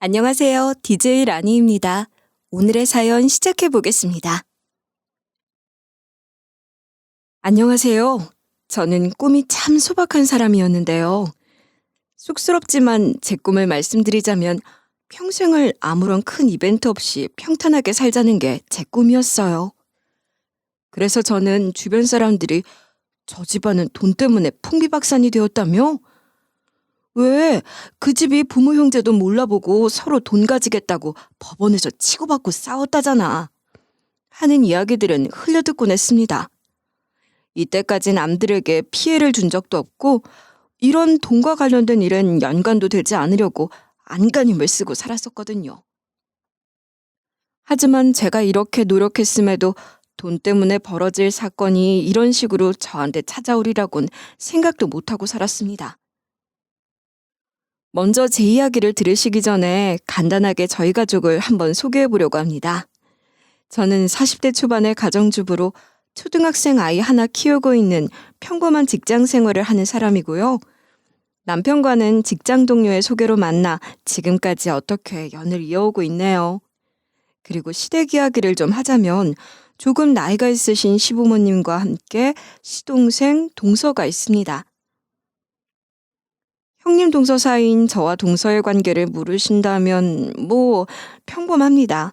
안녕하세요. DJ 라니입니다. 오늘의 사연 시작해 보겠습니다. 안녕하세요. 저는 꿈이 참 소박한 사람이었는데요. 쑥스럽지만 제 꿈을 말씀드리자면 평생을 아무런 큰 이벤트 없이 평탄하게 살자는 게 제 꿈이었어요. 그래서 저는 주변 사람들이 저 집안은 돈 때문에 풍비박산이 되었다며? 왜? 그 집이 부모 형제도 몰라보고 서로 돈 가지겠다고 법원에서 치고받고 싸웠다잖아. 하는 이야기들은 흘려듣곤 했습니다. 이때까지 남들에게 피해를 준 적도 없고 이런 돈과 관련된 일은 연관도 되지 않으려고 안간힘을 쓰고 살았었거든요. 하지만 제가 이렇게 노력했음에도 돈 때문에 벌어질 사건이 이런 식으로 저한테 찾아오리라곤 생각도 못하고 살았습니다. 먼저 제 이야기를 들으시기 전에 간단하게 저희 가족을 한번 소개해 보려고 합니다. 저는 40대 초반의 가정주부로 초등학생 아이 하나 키우고 있는 평범한 직장 생활을 하는 사람이고요. 남편과는 직장 동료의 소개로 만나 지금까지 어떻게 연을 이어오고 있네요. 그리고 시댁 이야기를 좀 하자면 조금 나이가 있으신 시부모님과 함께 시동생, 동서가 있습니다. 형님 동서 사이인 저와 동서의 관계를 물으신다면 평범합니다.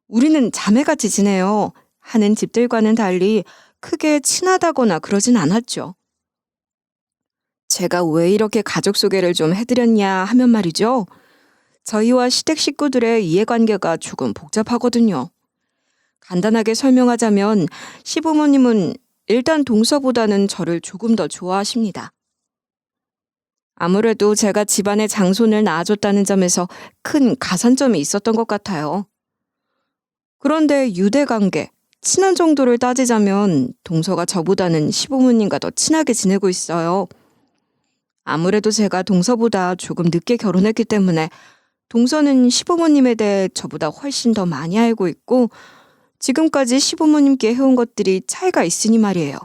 우리는 자매같이 지내요. 하는 집들과는 달리 크게 친하다거나 그러진 않았죠. 제가 왜 이렇게 가족 소개를 좀 해드렸냐 하면 말이죠. 저희와 시댁 식구들의 이해관계가 조금 복잡하거든요. 간단하게 설명하자면 시부모님은 일단 동서보다는 저를 조금 더 좋아하십니다. 아무래도 제가 집안의 장손을 낳아줬다는 점에서 큰 가산점이 있었던 것 같아요. 그런데 유대관계, 친한 정도를 따지자면 동서가 저보다는 시부모님과 더 친하게 지내고 있어요. 아무래도 제가 동서보다 조금 늦게 결혼했기 때문에 동서는 시부모님에 대해 저보다 훨씬 더 많이 알고 있고 지금까지 시부모님께 해온 것들이 차이가 있으니 말이에요.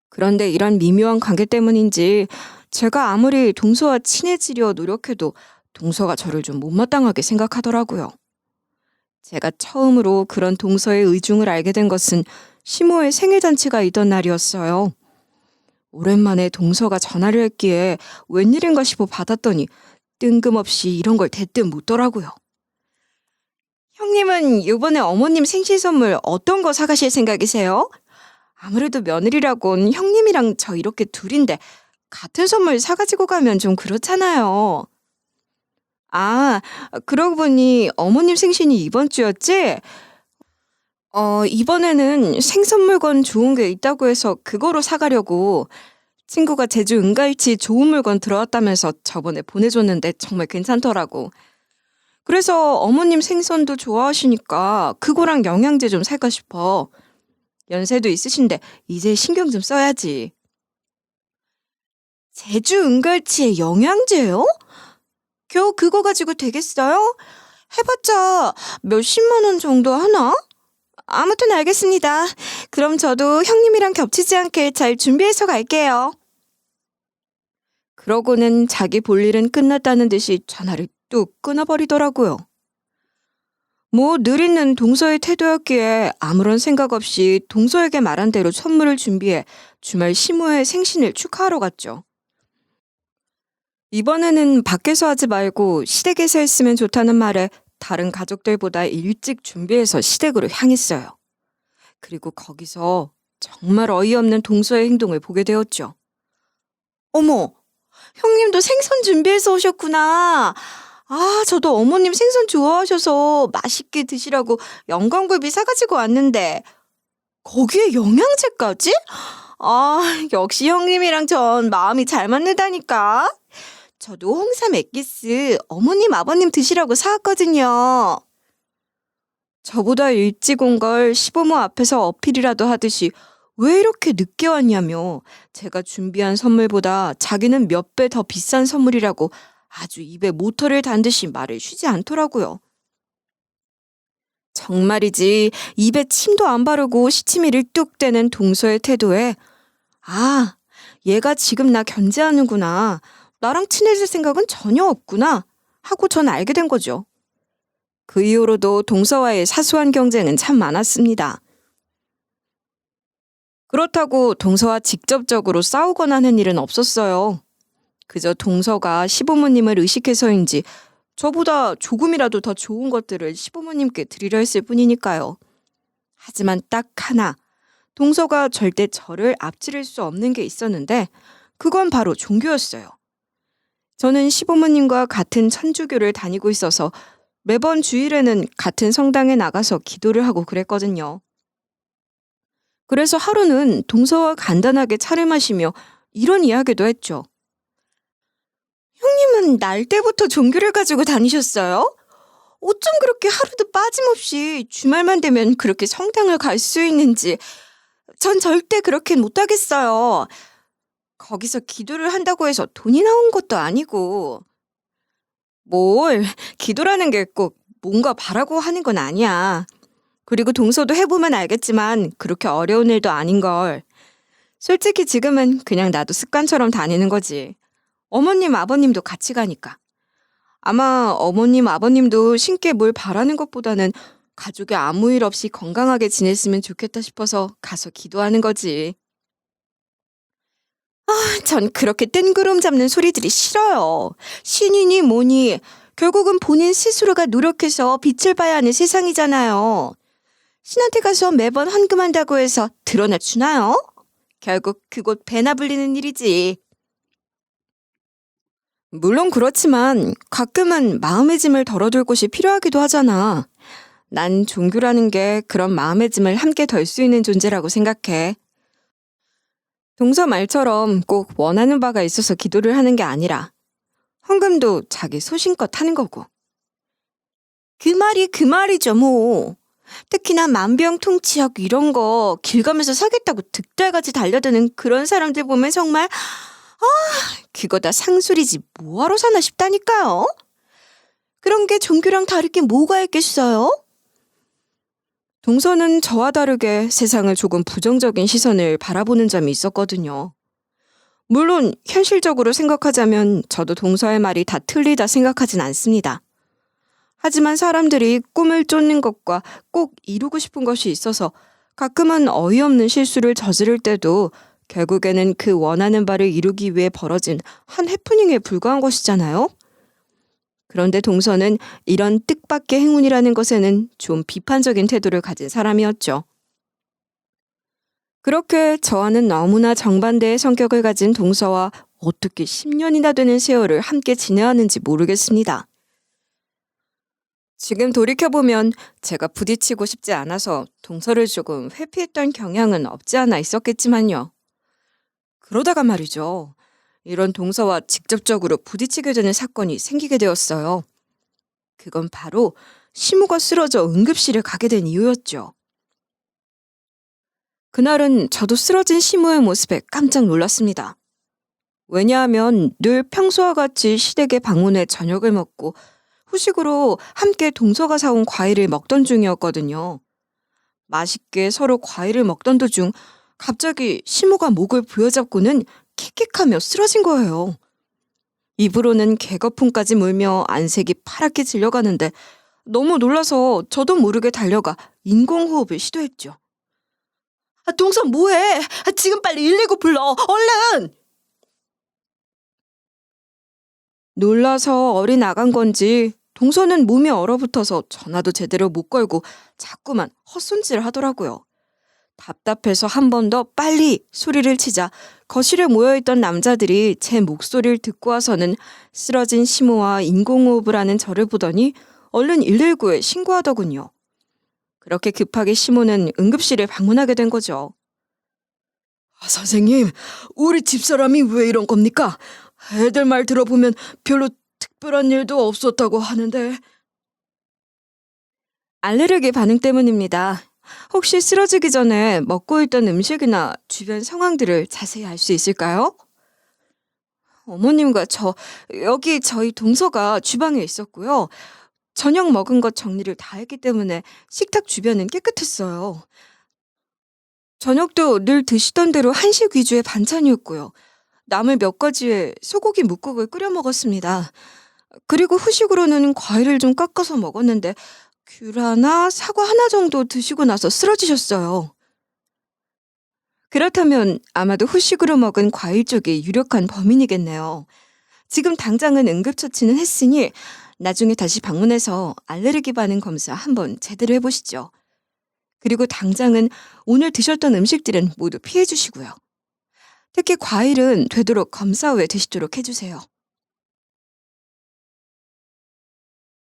그런데 이런 미묘한 관계 때문인지 제가 아무리 동서와 친해지려 노력해도 동서가 저를 좀 못마땅하게 생각하더라고요. 제가 처음으로 그런 동서의 의중을 알게 된 것은 시모의 생일잔치가 있던 날이었어요. 오랜만에 동서가 전화를 했기에 웬일인가 싶어 받았더니 뜬금없이 이런 걸 대뜸 묻더라고요. 형님은 이번에 어머님 생신 선물 어떤 거 사가실 생각이세요? 아무래도 며느리라곤 형님이랑 저 이렇게 둘인데 같은 선물 사가지고 가면 좀 그렇잖아요. 아, 그러고 보니 어머님 생신이 이번 주였지? 이번에는 생선물건 좋은 게 있다고 해서 그거로 사가려고. 친구가 제주 은갈치 좋은 물건 들어왔다면서 저번에 보내줬는데 정말 괜찮더라고. 그래서 어머님 생선도 좋아하시니까 그거랑 영양제 좀 살까 싶어. 연세도 있으신데 이제 신경 좀 써야지. 제주 은갈치에 영양제요? 겨우 그거 가지고 되겠어요? 해봤자 몇십만 원 정도 하나? 아무튼 알겠습니다. 그럼 저도 형님이랑 겹치지 않게 잘 준비해서 갈게요. 그러고는 자기 볼 일은 끝났다는 듯이 전화를 뚝 끊어버리더라고요. 늘 있는 동서의 태도였기에 아무런 생각 없이 동서에게 말한 대로 선물을 준비해 주말 시모의 생신을 축하하러 갔죠. 이번에는 밖에서 하지 말고 시댁에서 했으면 좋다는 말에 다른 가족들보다 일찍 준비해서 시댁으로 향했어요. 그리고 거기서 정말 어이없는 동서의 행동을 보게 되었죠. 어머, 형님도 생선 준비해서 오셨구나. 아, 저도 어머님 생선 좋아하셔서 맛있게 드시라고 영광굴비 사가지고 왔는데 거기에 영양제까지? 아, 역시 형님이랑 전 마음이 잘 맞는다니까. 저도 홍삼 액기스 어머님 아버님 드시라고 사왔거든요. 저보다 일찍 온 걸 시부모 앞에서 어필이라도 하듯이 왜 이렇게 늦게 왔냐며 제가 준비한 선물보다 자기는 몇 배 더 비싼 선물이라고 아주 입에 모터를 단 듯이 말을 쉬지 않더라고요. 정말이지 입에 침도 안 바르고 시치미를 뚝 떼는 동서의 태도에 아, 얘가 지금 나 견제하는구나. 나랑 친해질 생각은 전혀 없구나 하고 전 알게 된 거죠. 그 이후로도 동서와의 사소한 경쟁은 참 많았습니다. 그렇다고 동서와 직접적으로 싸우거나 하는 일은 없었어요. 그저 동서가 시부모님을 의식해서인지 저보다 조금이라도 더 좋은 것들을 시부모님께 드리려 했을 뿐이니까요. 하지만 딱 하나, 동서가 절대 저를 앞지를 수 없는 게 있었는데 그건 바로 종교였어요. 저는 시부모님과 같은 천주교를 다니고 있어서 매번 주일에는 같은 성당에 나가서 기도를 하고 그랬거든요. 그래서 하루는 동서와 간단하게 차를 마시며 이런 이야기도 했죠. 형님은 날 때부터 종교를 가지고 다니셨어요? 어쩜 그렇게 하루도 빠짐없이 주말만 되면 그렇게 성당을 갈 수 있는지 전 절대 그렇게 못하겠어요. 거기서 기도를 한다고 해서 돈이 나온 것도 아니고. 뭘, 기도라는 게 꼭 뭔가 바라고 하는 건 아니야. 그리고 동서도 해보면 알겠지만 그렇게 어려운 일도 아닌걸. 솔직히 지금은 그냥 나도 습관처럼 다니는 거지. 어머님, 아버님도 같이 가니까. 아마 어머님, 아버님도 신께 뭘 바라는 것보다는 가족이 아무 일 없이 건강하게 지냈으면 좋겠다 싶어서 가서 기도하는 거지. 전 그렇게 뜬구름 잡는 소리들이 싫어요. 신이니 뭐니 결국은 본인 스스로가 노력해서 빛을 봐야 하는 세상이잖아요. 신한테 가서 매번 헌금한다고 해서 드러나 주나요? 결국 그곳 배나 불리는 일이지. 물론 그렇지만 가끔은 마음의 짐을 덜어둘 곳이 필요하기도 하잖아. 난 종교라는 게 그런 마음의 짐을 함께 덜 수 있는 존재라고 생각해. 동서 말처럼 꼭 원하는 바가 있어서 기도를 하는 게 아니라 헌금도 자기 소신껏 하는 거고. 그 말이 그 말이죠 뭐. 특히나 만병통치약 이런 거 길 가면서 사겠다고 득달같이 달려드는 그런 사람들 보면 정말 그거 다 상술이지 뭐하러 사나 싶다니까요. 그런 게 종교랑 다를 게 뭐가 있겠어요? 동서는 저와 다르게 세상을 조금 부정적인 시선을 바라보는 점이 있었거든요. 물론 현실적으로 생각하자면 저도 동서의 말이 다 틀리다 생각하진 않습니다. 하지만 사람들이 꿈을 쫓는 것과 꼭 이루고 싶은 것이 있어서 가끔은 어이없는 실수를 저지를 때도 결국에는 그 원하는 바를 이루기 위해 벌어진 한 해프닝에 불과한 것이잖아요. 그런데 동서는 이런 뜻밖의 행운이라는 것에는 좀 비판적인 태도를 가진 사람이었죠. 그렇게 저와는 너무나 정반대의 성격을 가진 동서와 어떻게 10년이나 되는 세월을 함께 지내왔는지 모르겠습니다. 지금 돌이켜보면 제가 부딪히고 싶지 않아서 동서를 조금 회피했던 경향은 없지 않아 있었겠지만요. 그러다가 말이죠. 이런 동서와 직접적으로 부딪히게 되는 사건이 생기게 되었어요. 그건 바로 시무가 쓰러져 응급실에 가게 된 이유였죠. 그날은 저도 쓰러진 시무의 모습에 깜짝 놀랐습니다. 왜냐하면 늘 평소와 같이 시댁에 방문해 저녁을 먹고 후식으로 함께 동서가 사온 과일을 먹던 중이었거든요. 맛있게 서로 과일을 먹던 도중 갑자기 시무가 목을 부여잡고는 킥킥하며 쓰러진 거예요. 입으로는 개거품까지 물며 안색이 파랗게 질려가는데 너무 놀라서 저도 모르게 달려가 인공호흡을 시도했죠. 동서 뭐해? 지금 빨리 119 불러. 얼른! 놀라서 얼이 나간 건지 동서는 몸이 얼어붙어서 전화도 제대로 못 걸고 자꾸만 헛손질을 하더라고요. 답답해서 한 번 더 빨리 소리를 치자 거실에 모여있던 남자들이 제 목소리를 듣고 와서는 쓰러진 시무와 인공호흡을 하는 저를 보더니 얼른 119에 신고하더군요. 그렇게 급하게 시무는 응급실에 방문하게 된 거죠. 선생님, 우리 집사람이 왜 이런 겁니까? 애들 말 들어보면 별로 특별한 일도 없었다고 하는데. 알레르기 반응 때문입니다. 혹시 쓰러지기 전에 먹고 있던 음식이나 주변 상황들을 자세히 알 수 있을까요? 어머님과 여기 저희 동서가 주방에 있었고요. 저녁 먹은 것 정리를 다 했기 때문에 식탁 주변은 깨끗했어요. 저녁도 늘 드시던 대로 한식 위주의 반찬이었고요. 나물 몇 가지에 소고기 뭇국을 끓여 먹었습니다. 그리고 후식으로는 과일을 좀 깎아서 먹었는데 귤 하나, 사과 하나 정도 드시고 나서 쓰러지셨어요. 그렇다면 아마도 후식으로 먹은 과일 쪽이 유력한 범인이겠네요. 지금 당장은 응급처치는 했으니 나중에 다시 방문해서 알레르기 반응 검사 한번 제대로 해보시죠. 그리고 당장은 오늘 드셨던 음식들은 모두 피해 주시고요. 특히 과일은 되도록 검사 후에 드시도록 해주세요.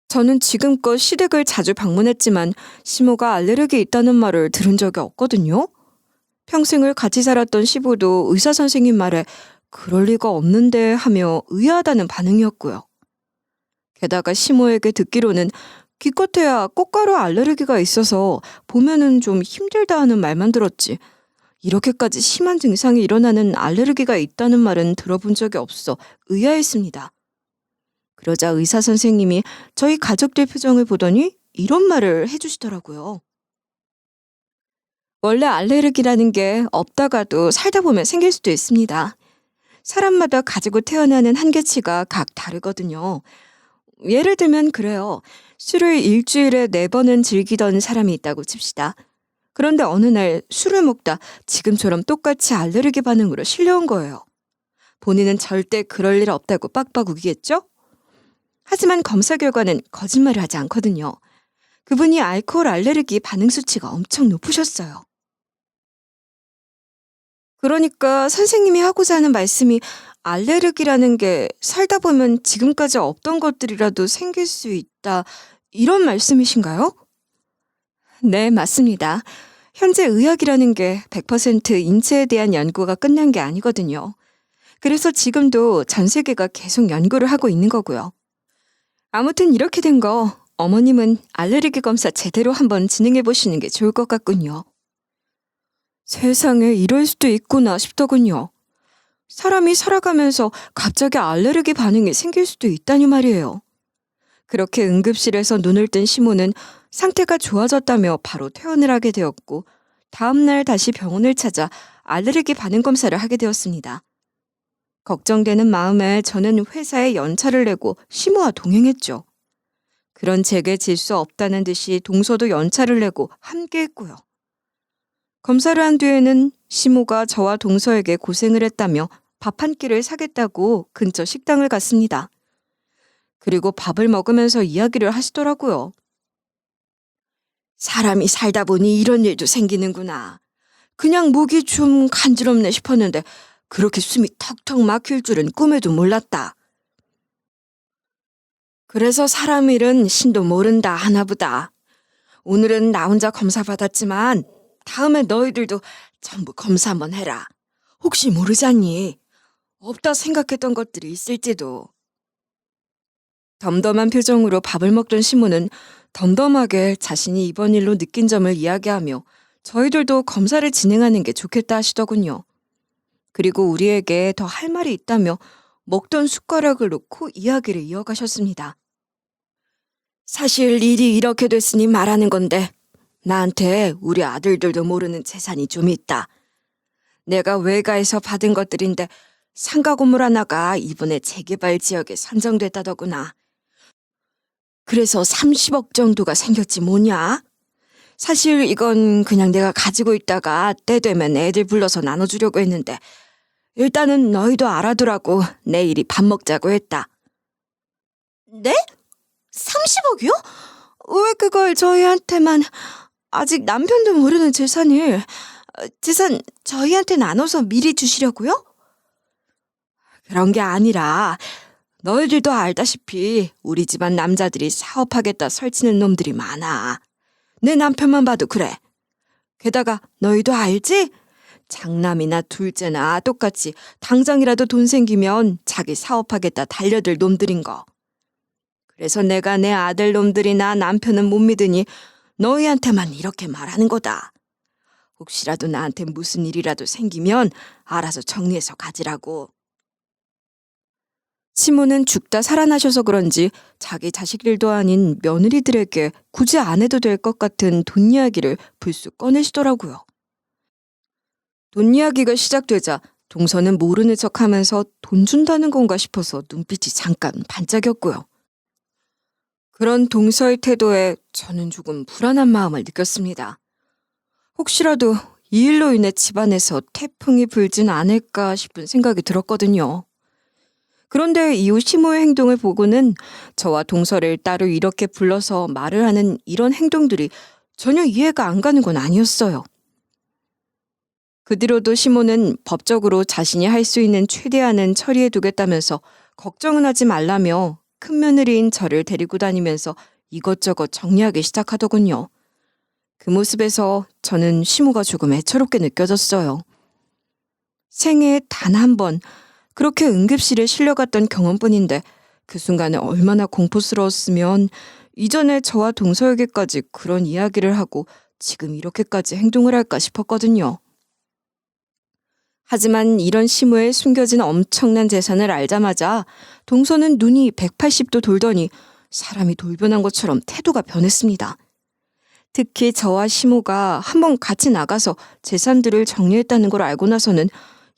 저는 지금껏 시댁을 자주 방문했지만 시모가 알레르기 있다는 말을 들은 적이 없거든요. 평생을 같이 살았던 시부도 의사 선생님 말에 그럴 리가 없는데 하며 의아하다는 반응이었고요. 게다가 시모에게 듣기로는 기껏해야 꽃가루 알레르기가 있어서 보면은 좀 힘들다 하는 말만 들었지. 이렇게까지 심한 증상이 일어나는 알레르기가 있다는 말은 들어본 적이 없어 의아했습니다. 그러자 의사 선생님이 저희 가족들 표정을 보더니 이런 말을 해주시더라고요. 원래 알레르기라는 게 없다가도 살다 보면 생길 수도 있습니다. 사람마다 가지고 태어나는 한계치가 각 다르거든요. 예를 들면 그래요. 술을 일주일에 4번은 즐기던 사람이 있다고 칩시다. 그런데 어느 날 술을 먹다 지금처럼 똑같이 알레르기 반응으로 실려온 거예요. 본인은 절대 그럴 일 없다고 빡빡 우기겠죠? 하지만 검사 결과는 거짓말을 하지 않거든요. 그분이 알코올 알레르기 반응 수치가 엄청 높으셨어요. 그러니까 선생님이 하고자 하는 말씀이 알레르기라는 게 살다 보면 지금까지 없던 것들이라도 생길 수 있다, 이런 말씀이신가요? 네, 맞습니다. 현재 의학이라는 게 100% 인체에 대한 연구가 끝난 게 아니거든요. 그래서 지금도 전 세계가 계속 연구를 하고 있는 거고요. 아무튼 이렇게 된 거 어머님은 알레르기 검사 제대로 한번 진행해 보시는 게 좋을 것 같군요. 세상에 이럴 수도 있구나 싶더군요. 사람이 살아가면서 갑자기 알레르기 반응이 생길 수도 있다니 말이에요. 그렇게 응급실에서 눈을 뜬 시모는 상태가 좋아졌다며 바로 퇴원을 하게 되었고 다음날 다시 병원을 찾아 알레르기 반응 검사를 하게 되었습니다. 걱정되는 마음에 저는 회사에 연차를 내고 시모와 동행했죠. 그런 제게 질 수 없다는 듯이 동서도 연차를 내고 함께 했고요. 검사를 한 뒤에는 시모가 저와 동서에게 고생을 했다며 밥 한 끼를 사겠다고 근처 식당을 갔습니다. 그리고 밥을 먹으면서 이야기를 하시더라고요. 사람이 살다 보니 이런 일도 생기는구나. 그냥 목이 좀 간지럽네 싶었는데 그렇게 숨이 턱턱 막힐 줄은 꿈에도 몰랐다. 그래서 사람 일은 신도 모른다 하나보다. 오늘은 나 혼자 검사 받았지만 다음에 너희들도 전부 검사 한번 해라. 혹시 모르잖니. 없다 생각했던 것들이 있을지도. 덤덤한 표정으로 밥을 먹던 시모는 덤덤하게 자신이 이번 일로 느낀 점을 이야기하며 저희들도 검사를 진행하는 게 좋겠다 하시더군요. 그리고 우리에게 더 할 말이 있다며 먹던 숟가락을 놓고 이야기를 이어가셨습니다. 사실 일이 이렇게 됐으니 말하는 건데 나한테 우리 아들들도 모르는 재산이 좀 있다. 내가 외가에서 받은 것들인데 상가 건물 하나가 이번에 재개발 지역에 선정됐다더구나. 그래서 30억 정도가 생겼지 뭐냐? 사실 이건 그냥 내가 가지고 있다가 때 되면 애들 불러서 나눠주려고 했는데 일단은 너희도 알아두라고 내일이 밥 먹자고 했다. 네? 30억이요? 왜 그걸 저희한테만, 아직 남편도 모르는 재산을, 재산 저희한테 나눠서 미리 주시려고요? 그런 게 아니라 너희들도 알다시피 우리 집안 남자들이 사업하겠다 설치는 놈들이 많아. 내 남편만 봐도 그래. 게다가 너희도 알지? 장남이나 둘째나 똑같이 당장이라도 돈 생기면 자기 사업하겠다 달려들 놈들인 거. 그래서 내가 내 아들 놈들이나 남편은 못 믿으니 너희한테만 이렇게 말하는 거다. 혹시라도 나한테 무슨 일이라도 생기면 알아서 정리해서 가지라고. 시모는 죽다 살아나셔서 그런지 자기 자식들도 아닌 며느리들에게 굳이 안 해도 될 것 같은 돈 이야기를 불쑥 꺼내시더라고요. 돈 이야기가 시작되자 동서는 모르는 척하면서 돈 준다는 건가 싶어서 눈빛이 잠깐 반짝였고요. 그런 동서의 태도에 저는 조금 불안한 마음을 느꼈습니다. 혹시라도 이 일로 인해 집안에서 태풍이 불진 않을까 싶은 생각이 들었거든요. 그런데 이후 시모의 행동을 보고는 저와 동서를 따로 이렇게 불러서 말을 하는 이런 행동들이 전혀 이해가 안 가는 건 아니었어요. 그 뒤로도 시모는 법적으로 자신이 할 수 있는 최대한은 처리해두겠다면서 걱정은 하지 말라며 큰 며느리인 저를 데리고 다니면서 이것저것 정리하기 시작하더군요. 그 모습에서 저는 시모가 조금 애처롭게 느껴졌어요. 생애에 단 한 번 그렇게 응급실에 실려갔던 경험뿐인데 그 순간에 얼마나 공포스러웠으면 이전에 저와 동서에게까지 그런 이야기를 하고 지금 이렇게까지 행동을 할까 싶었거든요. 하지만 이런 시모의 숨겨진 엄청난 재산을 알자마자 동서는 눈이 180도 돌더니 사람이 돌변한 것처럼 태도가 변했습니다. 특히 저와 시모가 한번 같이 나가서 재산들을 정리했다는 걸 알고 나서는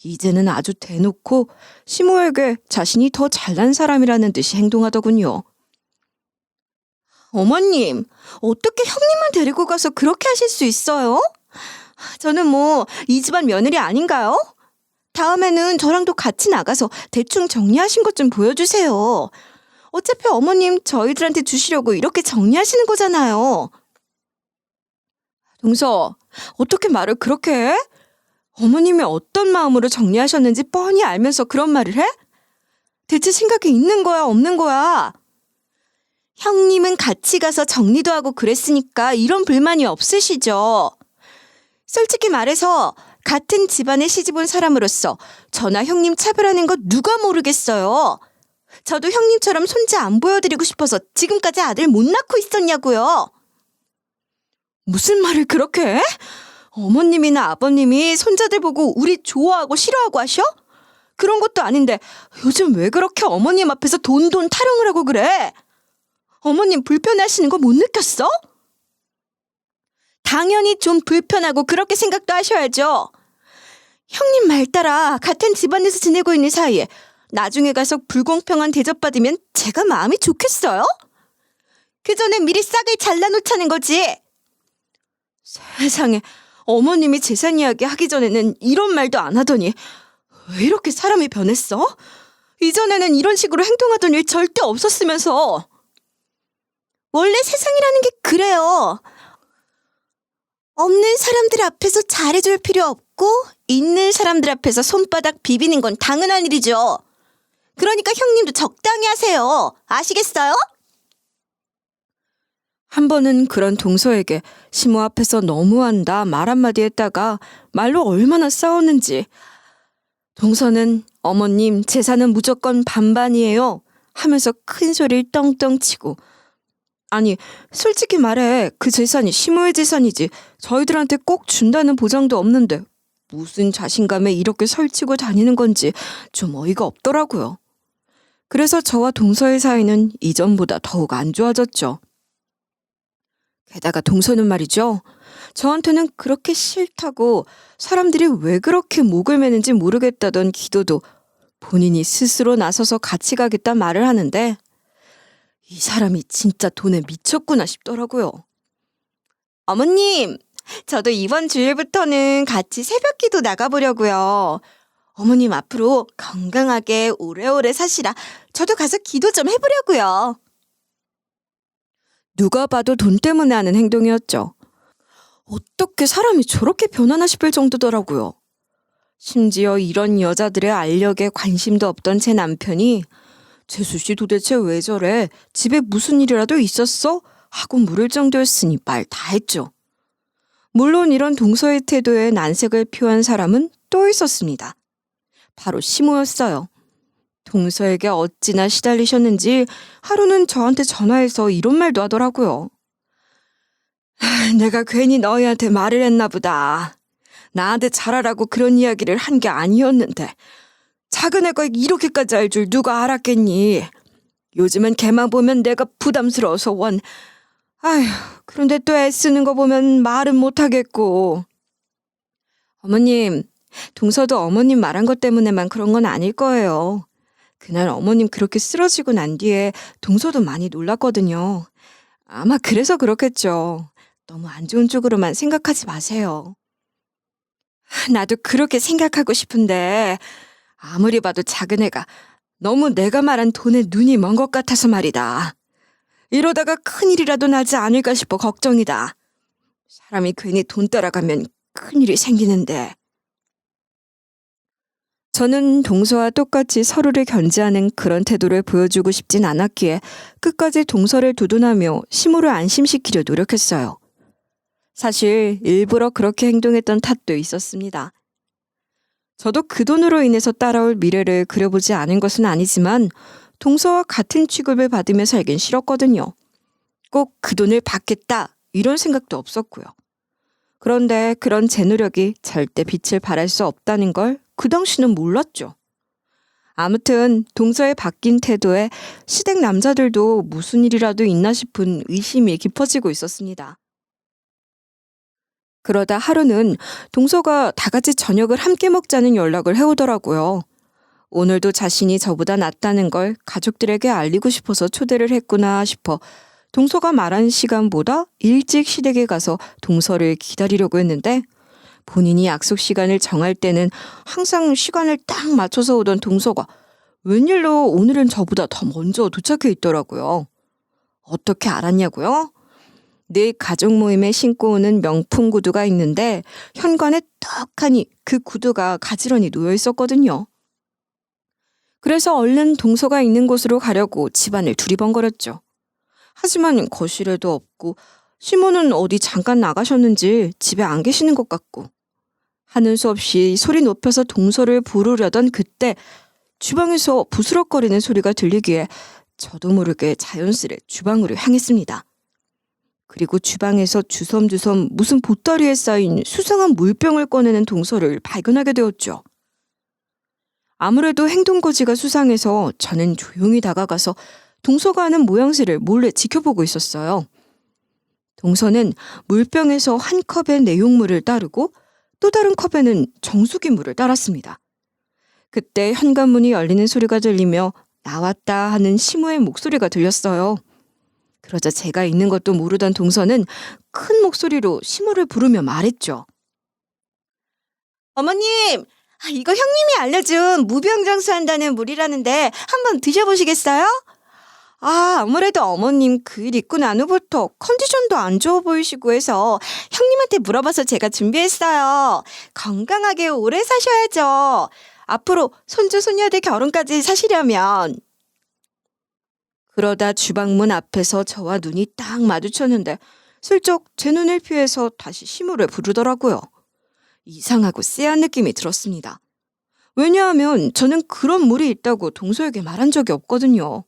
이제는 아주 대놓고 시모에게 자신이 더 잘난 사람이라는 듯이 행동하더군요. 어머님, 어떻게 형님만 데리고 가서 그렇게 하실 수 있어요? 저는 뭐 이 집안 며느리 아닌가요? 다음에는 저랑도 같이 나가서 대충 정리하신 것 좀 보여주세요. 어차피 어머님 저희들한테 주시려고 이렇게 정리하시는 거잖아요. 동서, 어떻게 말을 그렇게 해? 어머님이 어떤 마음으로 정리하셨는지 뻔히 알면서 그런 말을 해? 대체 생각이 있는 거야, 없는 거야? 형님은 같이 가서 정리도 하고 그랬으니까 이런 불만이 없으시죠? 솔직히 말해서 같은 집안에 시집온 사람으로서 저나 형님 차별하는 거 누가 모르겠어요. 저도 형님처럼 손자 안 보여드리고 싶어서 지금까지 아들 못 낳고 있었냐고요. 무슨 말을 그렇게 해? 어머님이나 아버님이 손자들 보고 우리 좋아하고 싫어하고 하셔? 그런 것도 아닌데 요즘 왜 그렇게 어머님 앞에서 돈 타령을 하고 그래? 어머님 불편해하시는 거 못 느꼈어? 당연히 좀 불편하고 그렇게 생각도 하셔야죠. 형님 말 따라 같은 집안에서 지내고 있는 사이에 나중에 가서 불공평한 대접받으면 제가 마음이 좋겠어요? 그 전에 미리 싹을 잘라놓자는 거지. 세상에, 어머님이 재산 이야기 하기 전에는 이런 말도 안 하더니 왜 이렇게 사람이 변했어? 이전에는 이런 식으로 행동하던 일 절대 없었으면서. 원래 세상이라는 게 그래요. 없는 사람들 앞에서 잘해줄 필요 없고 있는 사람들 앞에서 손바닥 비비는 건 당연한 일이죠. 그러니까 형님도 적당히 하세요. 아시겠어요? 한 번은 그런 동서에게 시모 앞에서 너무한다 말 한마디 했다가 말로 얼마나 싸웠는지. 동서는 어머님 재산은 무조건 반반이에요 하면서 큰 소리를 떵떵 치고, 아니 솔직히 말해 그 재산이 시모의 재산이지 저희들한테 꼭 준다는 보장도 없는데 무슨 자신감에 이렇게 설치고 다니는 건지 좀 어이가 없더라고요. 그래서 저와 동서의 사이는 이전보다 더욱 안 좋아졌죠. 게다가 동서는 말이죠. 저한테는 그렇게 싫다고 사람들이 왜 그렇게 목을 매는지 모르겠다던 기도도 본인이 스스로 나서서 같이 가겠다 말을 하는데 이 사람이 진짜 돈에 미쳤구나 싶더라고요. 어머님, 저도 이번 주일부터는 같이 새벽기도 나가보려고요. 어머님 앞으로 건강하게 오래오래 사시라 저도 가서 기도 좀 해보려고요. 누가 봐도 돈 때문에 하는 행동이었죠. 어떻게 사람이 저렇게 변하나 싶을 정도더라고요. 심지어 이런 여자들의 알력에 관심도 없던 제 남편이 재수씨 도대체 왜 저래? 집에 무슨 일이라도 있었어? 하고 물을 정도였으니 말 다 했죠. 물론 이런 동서의 태도에 난색을 표한 사람은 또 있었습니다. 바로 시모였어요. 동서에게 어찌나 시달리셨는지 하루는 저한테 전화해서 이런 말도 하더라고요. 내가 괜히 너희한테 말을 했나 보다. 나한테 잘하라고 그런 이야기를 한 게 아니었는데 작은 애가 이렇게까지 할 줄 누가 알았겠니. 요즘은 걔만 보면 내가 부담스러워서 원. 아휴, 그런데 또 애쓰는 거 보면 말은 못하겠고. 어머님, 동서도 어머님 말한 것 때문에만 그런 건 아닐 거예요. 그날 어머님 그렇게 쓰러지고 난 뒤에 동서도 많이 놀랐거든요. 아마 그래서 그렇겠죠. 너무 안 좋은 쪽으로만 생각하지 마세요. 나도 그렇게 생각하고 싶은데 아무리 봐도 작은 애가 너무 내가 말한 돈에 눈이 먼 것 같아서 말이다. 이러다가 큰일이라도 나지 않을까 싶어 걱정이다. 사람이 괜히 돈 따라가면 큰일이 생기는데. 저는 동서와 똑같이 서로를 견제하는 그런 태도를 보여주고 싶진 않았기에 끝까지 동서를 두둔하며 시모를 안심시키려 노력했어요. 사실 일부러 그렇게 행동했던 탓도 있었습니다. 저도 그 돈으로 인해서 따라올 미래를 그려보지 않은 것은 아니지만 동서와 같은 취급을 받으며 살긴 싫었거든요. 꼭 그 돈을 받겠다 이런 생각도 없었고요. 그런데 그런 제 노력이 절대 빛을 발할 수 없다는 걸 그 당시는 몰랐죠. 아무튼 동서의 바뀐 태도에 시댁 남자들도 무슨 일이라도 있나 싶은 의심이 깊어지고 있었습니다. 그러다 하루는 동서가 다 같이 저녁을 함께 먹자는 연락을 해오더라고요. 오늘도 자신이 저보다 낫다는 걸 가족들에게 알리고 싶어서 초대를 했구나 싶어 동서가 말한 시간보다 일찍 시댁에 가서 동서를 기다리려고 했는데 본인이 약속 시간을 정할 때는 항상 시간을 딱 맞춰서 오던 동서가 웬일로 오늘은 저보다 더 먼저 도착해 있더라고요. 어떻게 알았냐고요? 내 가족 모임에 신고 오는 명품 구두가 있는데 현관에 떡하니 그 구두가 가지런히 놓여 있었거든요. 그래서 얼른 동서가 있는 곳으로 가려고 집안을 두리번거렸죠. 하지만 거실에도 없고 시모는 어디 잠깐 나가셨는지 집에 안 계시는 것 같고 하는 수 없이 소리 높여서 동서를 부르려던 그때 주방에서 부스럭거리는 소리가 들리기에 저도 모르게 자연스레 주방으로 향했습니다. 그리고 주방에서 주섬주섬 무슨 보따리에 쌓인 수상한 물병을 꺼내는 동서를 발견하게 되었죠. 아무래도 행동거지가 수상해서 저는 조용히 다가가서 동서가 하는 모양새를 몰래 지켜보고 있었어요. 동서는 물병에서 한 컵의 내용물을 따르고 또 다른 컵에는 정수기 물을 따랐습니다. 그때 현관문이 열리는 소리가 들리며 나왔다 하는 시모의 목소리가 들렸어요. 그러자 제가 있는 것도 모르던 동서는 큰 목소리로 시모를 부르며 말했죠. 어머님, 이거 형님이 알려준 무병장수한다는 물이라는데 한번 드셔보시겠어요? 아무래도 어머님 그 일 있고 난 후부터 컨디션도 안 좋아 보이시고 해서 형님한테 물어봐서 제가 준비했어요. 건강하게 오래 사셔야죠. 앞으로 손주 손녀들 결혼까지 사시려면. 그러다 주방문 앞에서 저와 눈이 딱 마주쳤는데 슬쩍 제 눈을 피해서 다시 시모를 부르더라고요. 이상하고 쎄한 느낌이 들었습니다. 왜냐하면 저는 그런 물이 있다고 동서에게 말한 적이 없거든요.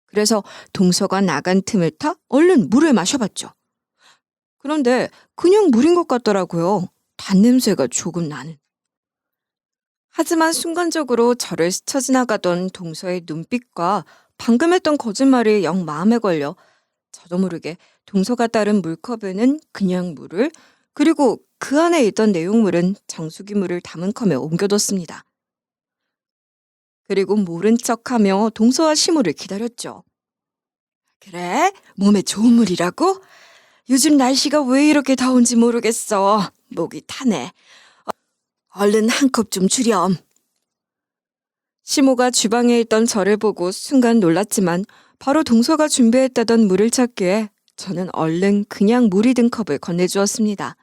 그래서 동서가 나간 틈을 타 얼른 물을 마셔봤죠. 그런데 그냥 물인 것 같더라고요. 단냄새가 조금 나는. 하지만 순간적으로 저를 스쳐 지나가던 동서의 눈빛과 방금 했던 거짓말이 영 마음에 걸려 저도 모르게 동서가 따른 물컵에는 그냥 물을 그리고 그 안에 있던 내용물은 정수기 물을 담은 컵에 옮겨뒀습니다. 그리고 모른 척하며 동서와 시모를 기다렸죠. 그래? 몸에 좋은 물이라고? 요즘 날씨가 왜 이렇게 더운지 모르겠어. 목이 타네. 얼른 한 컵 좀 주렴. 시모가 주방에 있던 저를 보고 순간 놀랐지만 바로 동서가 준비했다던 물을 찾기에 저는 얼른 그냥 물이 든 컵을 건네주었습니다.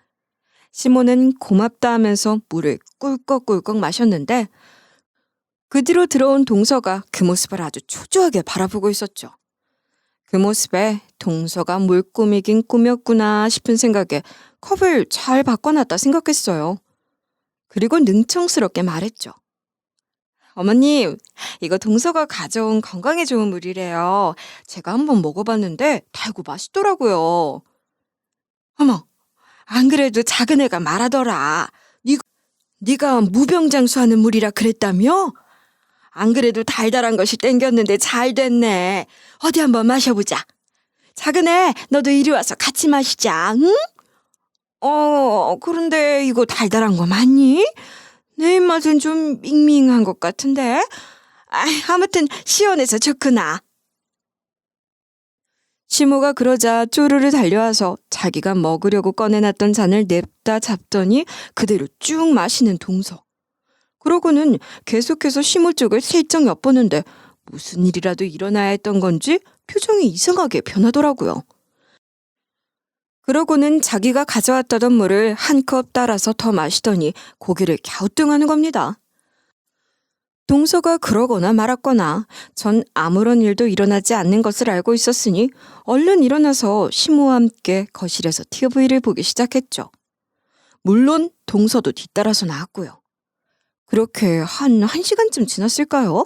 시모는 고맙다 하면서 물을 꿀꺽꿀꺽 마셨는데 그 뒤로 들어온 동서가 그 모습을 아주 초조하게 바라보고 있었죠. 그 모습에 동서가 물꾸미긴 꾸몄구나 싶은 생각에 컵을 잘 바꿔놨다 생각했어요. 그리고 능청스럽게 말했죠. 어머님, 이거 동서가 가져온 건강에 좋은 물이래요. 제가 한번 먹어봤는데 달고 맛있더라고요. 어머, 안 그래도 작은 애가 말하더라. 네가 무병장수하는 물이라 그랬다며? 안 그래도 달달한 것이 땡겼는데 잘 됐네. 어디 한번 마셔보자. 작은 애, 너도 이리 와서 같이 마시자, 응? 그런데 이거 달달한 거 맞니? 내 입맛은 좀 밍밍한 것 같은데. 아무튼 시원해서 좋구나. 시모가 그러자 쪼르르 달려와서 자기가 먹으려고 꺼내놨던 잔을 냅다 잡더니 그대로 쭉 마시는 동서. 그러고는 계속해서 시모 쪽을 슬쩍 엿보는데 무슨 일이라도 일어나야 했던 건지 표정이 이상하게 변하더라고요. 그러고는 자기가 가져왔다던 물을 한 컵 따라서 더 마시더니 고개를 갸우뚱하는 겁니다. 동서가 그러거나 말았거나 전 아무런 일도 일어나지 않는 것을 알고 있었으니 얼른 일어나서 시모와 함께 거실에서 TV를 보기 시작했죠. 물론 동서도 뒤따라서 나왔고요. 그렇게 한 1시간쯤 지났을까요?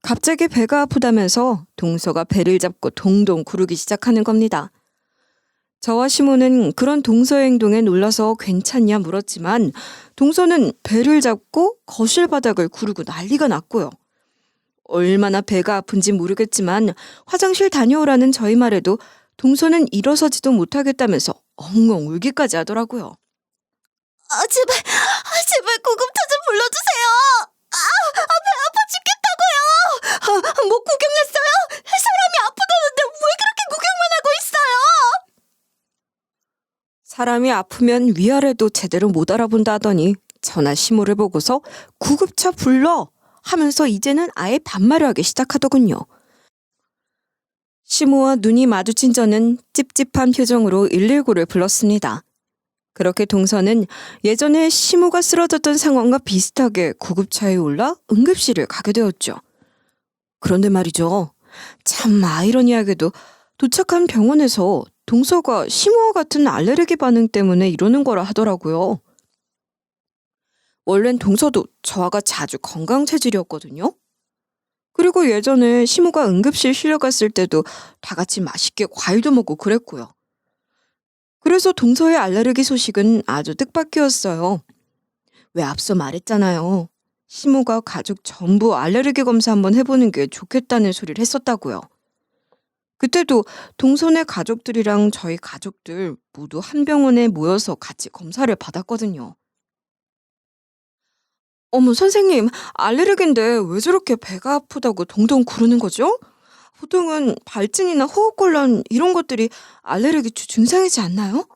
갑자기 배가 아프다면서 동서가 배를 잡고 동동 구르기 시작하는 겁니다. 저와 시모는 그런 동서의 행동에 놀라서 괜찮냐 물었지만 동서는 배를 잡고 거실 바닥을 구르고 난리가 났고요. 얼마나 배가 아픈지 모르겠지만 화장실 다녀오라는 저희 말에도 동서는 일어서지도 못하겠다면서 엉엉 울기까지 하더라고요. 제발 구급차 좀 불러주세요. 배 아파 죽겠다고요. 뭐 구경났어요? 사람이 아프다는데 왜 그렇게 구경만 하고 있어요? 사람이 아프면 위아래도 제대로 못 알아본다 하더니 저나 시모를 보고서 구급차 불러 하면서 이제는 아예 반말을 하기 시작하더군요. 시모와 눈이 마주친 저는 찝찝한 표정으로 119를 불렀습니다. 그렇게 동서는 예전에 시모가 쓰러졌던 상황과 비슷하게 구급차에 올라 응급실을 가게 되었죠. 그런데 말이죠. 참 아이러니하게도 도착한 병원에서 동서가 시모와 같은 알레르기 반응 때문에 이러는 거라 하더라고요. 원래는 동서도 저와가 자주 건강 체질이었거든요. 그리고 예전에 시모가 응급실 실려갔을 때도 다 같이 맛있게 과일도 먹고 그랬고요. 그래서 동서의 알레르기 소식은 아주 뜻밖이었어요. 왜 앞서 말했잖아요. 시모가 가족 전부 알레르기 검사 한번 해보는 게 좋겠다는 소리를 했었다고요. 그때도 동서네 가족들이랑 저희 가족들 모두 한 병원에 모여서 같이 검사를 받았거든요. 어머, 선생님, 알레르기인데 왜 저렇게 배가 아프다고 동동 구르는 거죠? 보통은 발진이나 호흡곤란 이런 것들이 알레르기 주 증상이지 않나요?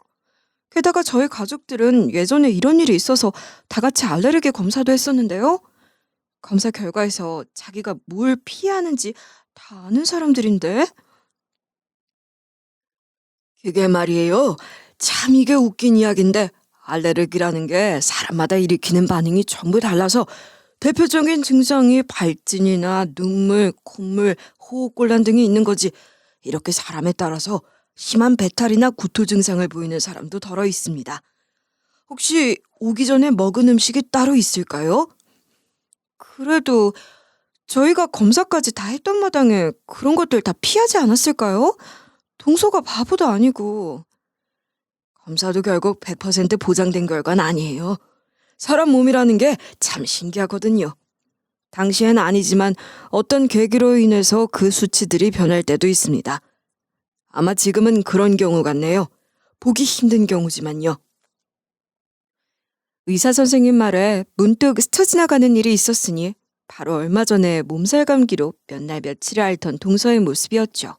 게다가 저희 가족들은 예전에 이런 일이 있어서 다 같이 알레르기 검사도 했었는데요. 검사 결과에서 자기가 뭘 피해야 하는지 다 아는 사람들인데. 그게 말이에요. 참 이게 웃긴 이야기인데 알레르기라는 게 사람마다 일으키는 반응이 전부 달라서 대표적인 증상이 발진이나 눈물, 콧물, 호흡곤란 등이 있는 거지. 이렇게 사람에 따라서 심한 배탈이나 구토 증상을 보이는 사람도 덜어 있습니다. 혹시 오기 전에 먹은 음식이 따로 있을까요? 그래도 저희가 검사까지 다 했던 마당에 그런 것들 다 피하지 않았을까요? 동서가 바보도 아니고. 검사도 결국 100% 보장된 결과는 아니에요. 사람 몸이라는 게 참 신기하거든요. 당시엔 아니지만 어떤 계기로 인해서 그 수치들이 변할 때도 있습니다. 아마 지금은 그런 경우 같네요. 보기 힘든 경우지만요. 의사 선생님 말에 문득 스쳐 지나가는 일이 있었으니 바로 얼마 전에 몸살 감기로 몇 날 며칠을 앓던 동서의 모습이었죠.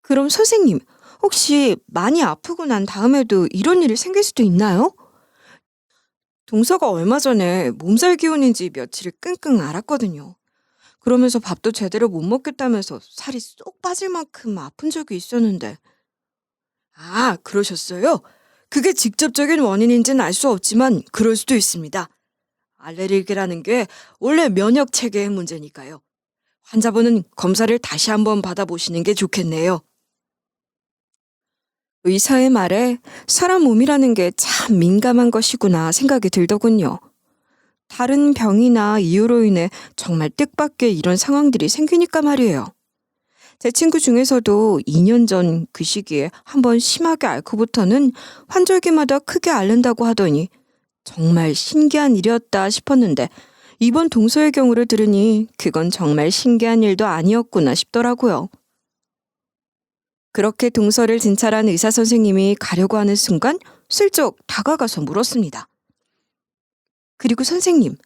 그럼 선생님, 혹시 많이 아프고 난 다음에도 이런 일이 생길 수도 있나요? 동서가 얼마 전에 몸살 기운인지 며칠을 끙끙 앓았거든요. 그러면서 밥도 제대로 못 먹겠다면서 살이 쏙 빠질 만큼 아픈 적이 있었는데. 아, 그러셨어요? 그게 직접적인 원인인지는 알 수 없지만 그럴 수도 있습니다. 알레르기라는 게 원래 면역 체계의 문제니까요. 환자분은 검사를 다시 한번 받아보시는 게 좋겠네요. 의사의 말에 사람 몸이라는 게 참 민감한 것이구나 생각이 들더군요. 다른 병이나 이유로 인해 정말 뜻밖의 이런 상황들이 생기니까 말이에요. 제 친구 중에서도 2년 전 그 시기에 한번 심하게 앓고부터는 환절기마다 크게 앓는다고 하더니 정말 신기한 일이었다 싶었는데 이번 동서의 경우를 들으니 그건 정말 신기한 일도 아니었구나 싶더라고요. 그렇게 동서를 진찰한 의사 선생님이 가려고 하는 순간 슬쩍 다가가서 물었습니다. 그리고 선생님,